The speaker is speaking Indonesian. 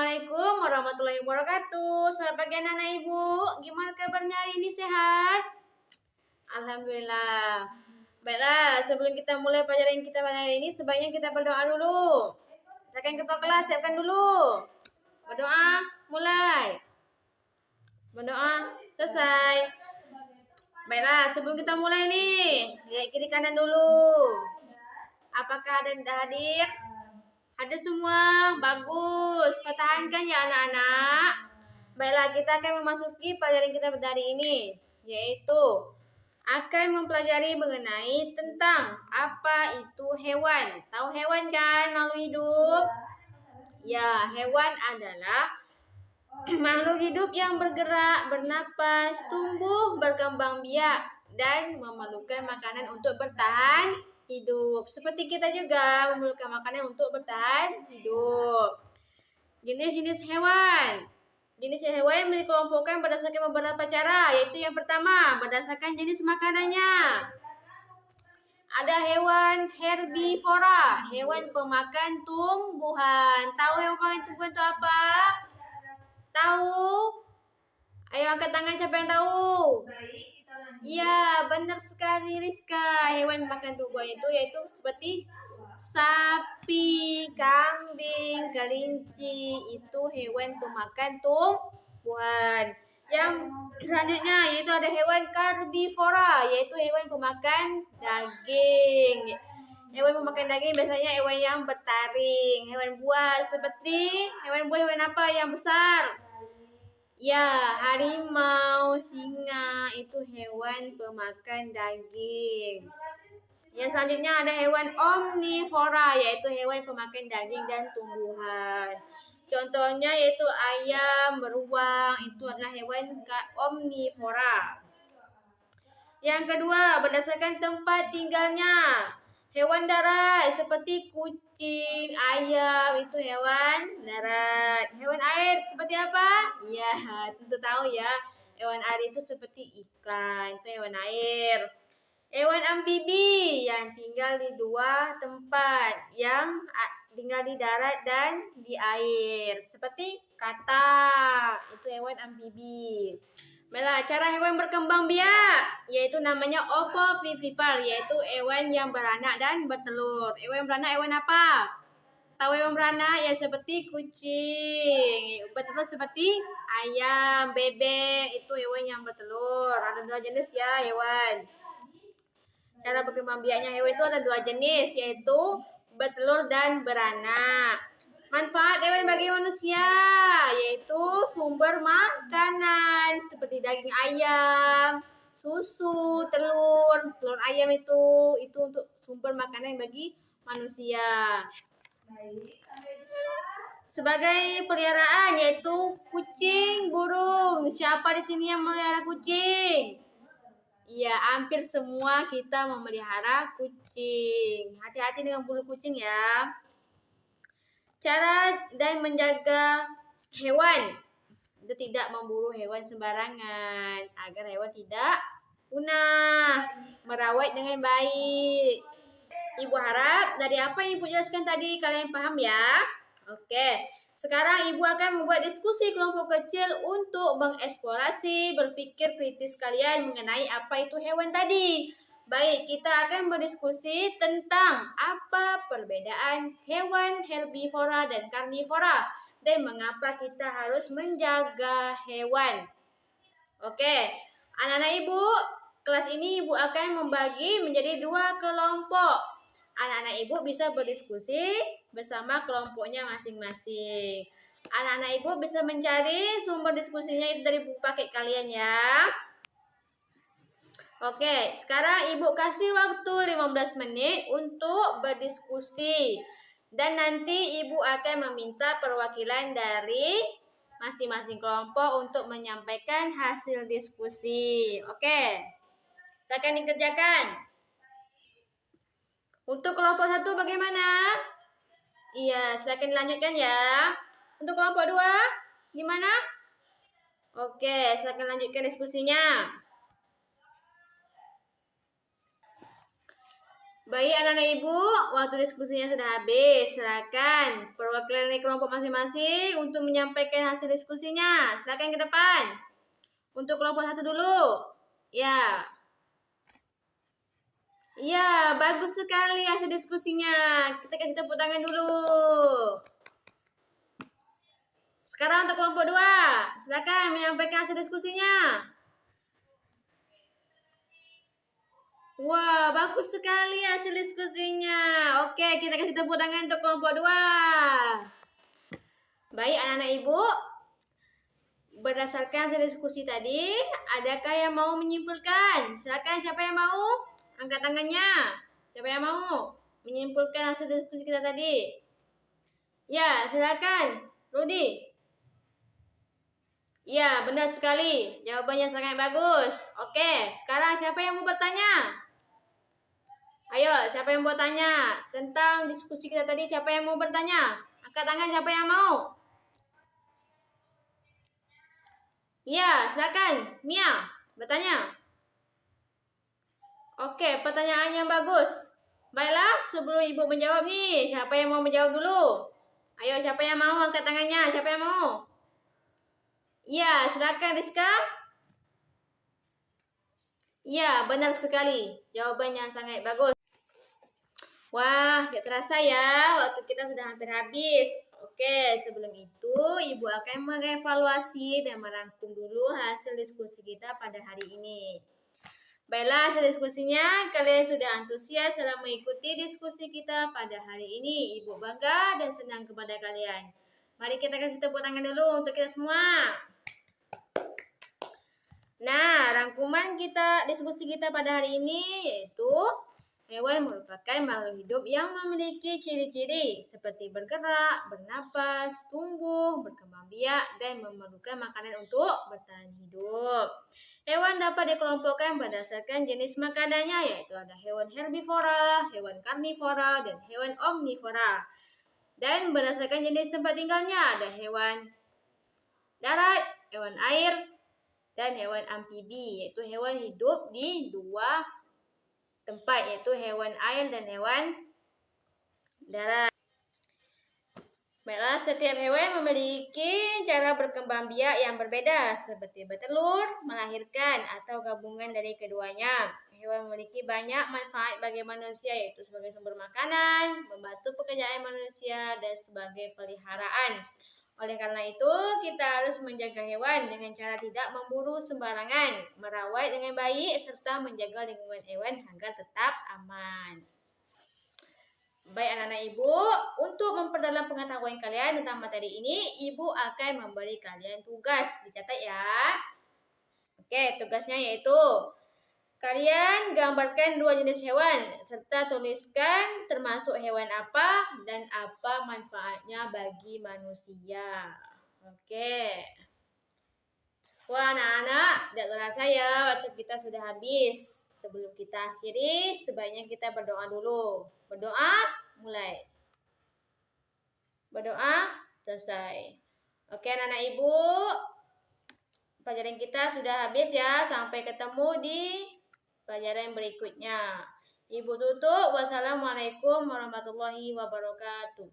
Assalamualaikum warahmatullahi wabarakatuh. Selamat pagi anak-anak ibu. Gimana kabarnya hari ini, sehat? Alhamdulillah. Baiklah, sebelum kita mulai pelajaran kita pada hari ini, sebaiknya kita berdoa dulu. Silakan ketua kelas, siapkan dulu. Berdoa, mulai. Berdoa, selesai. Baiklah, sebelum kita mulai nih, lihat kiri kanan dulu. Apakah ada yang dah hadir? Ada semua, bagus. Pertahankan ya anak-anak. Baiklah, kita akan memasuki pelajaran kita pada hari ini, yaitu akan mempelajari mengenai tentang apa itu hewan. Tahu hewan kan, makhluk hidup? Ya, hewan adalah makhluk hidup yang bergerak, bernapas, tumbuh, berkembang biak, dan memerlukan makanan untuk bertahan hidup. Seperti kita juga memerlukan makanan untuk bertahan hidup. Jenis-jenis hewan. Jenis hewan dikelompokkan berdasarkan beberapa cara, yaitu yang pertama, berdasarkan jenis makanannya. Ada hewan herbivora, hewan pemakan tumbuhan. Tahu hewan pemakan tumbuhan itu apa? Tahu? Ayo angkat tangan siapa yang tahu? Iya, benar sekali Rizka. Hewan makan tumbuhan itu yaitu seperti sapi, kambing, kelinci, itu hewan pemakan tumbuhan. Yang selanjutnya yaitu ada hewan karnivora, yaitu hewan pemakan daging. Hewan pemakan daging biasanya hewan yang bertaring. Hewan buas seperti hewan buas, hewan apa yang besar? Ya, harimau, singa, itu hewan pemakan daging. Yang selanjutnya ada hewan omnivora, yaitu hewan pemakan daging dan tumbuhan. Contohnya yaitu ayam, beruang, itu adalah hewan omnivora. Yang kedua, berdasarkan tempat tinggalnya. Hewan darat seperti kucing, ayam, itu hewan darat. Hewan air seperti apa? Ya, tentu tahu ya. Hewan air itu seperti ikan, itu hewan air. Hewan amfibi yang tinggal di dua tempat, yang tinggal di darat dan di air, seperti kata, itu hewan amfibi. Baiklah, cara hewan berkembang biak, yaitu namanya ovovivipar, yaitu hewan yang beranak dan bertelur. Hewan beranak hewan apa? Tahu hewan beranak ya seperti kucing, bertelur seperti ayam, bebek, itu hewan yang bertelur. Ada dua jenis ya hewan. Cara berkembang biaknya hewan itu ada dua jenis, yaitu bertelur dan beranak. Manfaat hewan bagi manusia yaitu sumber makanan seperti daging ayam, susu, telur ayam itu untuk sumber makanan bagi manusia. Sebagai peliharaan yaitu kucing, burung. Siapa di sini yang melihara kucing? Iya, hampir semua kita memelihara kucing. Hati-hati dengan bulu kucing ya. Cara dan menjaga hewan itu tidak memburu hewan sembarangan agar hewan tidak punah. Merawat dengan baik. Ibu harap dari apa yang Ibu jelaskan tadi kalian paham ya? Oke. Sekarang Ibu akan membuat diskusi kelompok kecil untuk mengeksplorasi berpikir kritis kalian mengenai apa itu hewan tadi. Baik, kita akan berdiskusi tentang apa perbedaan hewan herbivora dan karnivora dan mengapa kita harus menjaga hewan. Oke, anak-anak Ibu, kelas ini Ibu akan membagi menjadi dua kelompok. Anak-anak Ibu bisa berdiskusi bersama kelompoknya masing-masing. Anak-anak Ibu bisa mencari sumber diskusinya itu dari buku paket kalian ya. Oke, sekarang Ibu kasih waktu 15 menit untuk berdiskusi. Dan nanti Ibu akan meminta perwakilan dari masing-masing kelompok untuk menyampaikan hasil diskusi. Oke, silakan dikerjakan. Untuk kelompok 1 bagaimana? Iya, silakan dilanjutkan ya. Untuk kelompok 2, gimana? Oke, silakan lanjutkan diskusinya. Baik anak-anak ibu, waktu diskusinya sudah habis. Silakan perwakilan dari kelompok masing-masing untuk menyampaikan hasil diskusinya. Silakan ke depan. Untuk kelompok 1 dulu. Ya. Ya, bagus sekali hasil diskusinya. Kita kasih tepuk tangan dulu. Sekarang untuk kelompok 2. Silakan menyampaikan hasil diskusinya. Wah, bagus sekali hasil diskusinya. Oke, kita kasih tepuk tangan untuk kelompok 2. Baik anak-anak ibu, berdasarkan hasil diskusi tadi, adakah yang mau menyimpulkan? Silakan, siapa yang mau? Angkat tangannya. Siapa yang mau menyimpulkan hasil diskusi kita tadi? Ya, silakan. Rudi. Ya, benar sekali. Jawabannya sangat bagus. Oke, sekarang siapa yang mau bertanya? Ayo, siapa yang mau tanya tentang diskusi kita tadi? Siapa yang mau bertanya? Angkat tangan, siapa yang mau? Ya, silakan. Mia, bertanya. Oke, pertanyaan yang bagus. Baiklah, sebelum ibu menjawab nih, siapa yang mau menjawab dulu? Ayo, siapa yang mau angkat tangannya? Siapa yang mau? Ya, silakan Rizka. Ya, benar sekali. Jawabannya sangat bagus. Wah, gak terasa ya, waktu kita sudah hampir habis. Oke, sebelum itu Ibu akan mengevaluasi dan merangkum dulu hasil diskusi kita pada hari ini. Baiklah, hasil diskusinya, kalian sudah antusias dalam mengikuti diskusi kita pada hari ini. Ibu bangga dan senang kepada kalian. Mari kita kasih tepuk tangan dulu untuk kita semua. Nah, rangkuman kita diskusi kita pada hari ini yaitu hewan merupakan makhluk hidup yang memiliki ciri-ciri seperti bergerak, bernapas, tumbuh, berkembang biak, dan memerlukan makanan untuk bertahan hidup. Hewan dapat dikelompokkan berdasarkan jenis makanannya, yaitu ada hewan herbivora, hewan karnivora, dan hewan omnivora. Dan berdasarkan jenis tempat tinggalnya, ada hewan darat, hewan air, dan hewan amfibi, yaitu hewan hidup di 2 tempat, yaitu hewan air dan hewan darat. Baiklah, setiap hewan memiliki cara berkembang biak yang berbeda, seperti bertelur, melahirkan, atau gabungan dari keduanya. Hewan memiliki banyak manfaat bagi manusia, yaitu sebagai sumber makanan, membantu pekerjaan manusia, dan sebagai peliharaan. Oleh karena itu, kita harus menjaga hewan dengan cara tidak memburu sembarangan, merawat dengan baik, serta menjaga lingkungan hewan agar tetap aman. Baik anak-anak ibu, untuk memperdalam pengetahuan kalian tentang materi ini, ibu akan memberi kalian tugas. Dicatat ya. Oke, tugasnya yaitu kalian gambarkan 2 jenis hewan, serta tuliskan termasuk hewan apa dan apa manfaatnya bagi manusia. Oke. Wah anak-anak, tidak terasa ya waktu kita sudah habis. Sebelum kita akhiri, sebaiknya kita berdoa dulu. Berdoa, mulai. Berdoa, selesai. Oke anak-anak ibu, pelajaran kita sudah habis ya. Sampai ketemu di pelajaran berikutnya. Ibu tutup. Wassalamualaikum warahmatullahi wabarakatuh.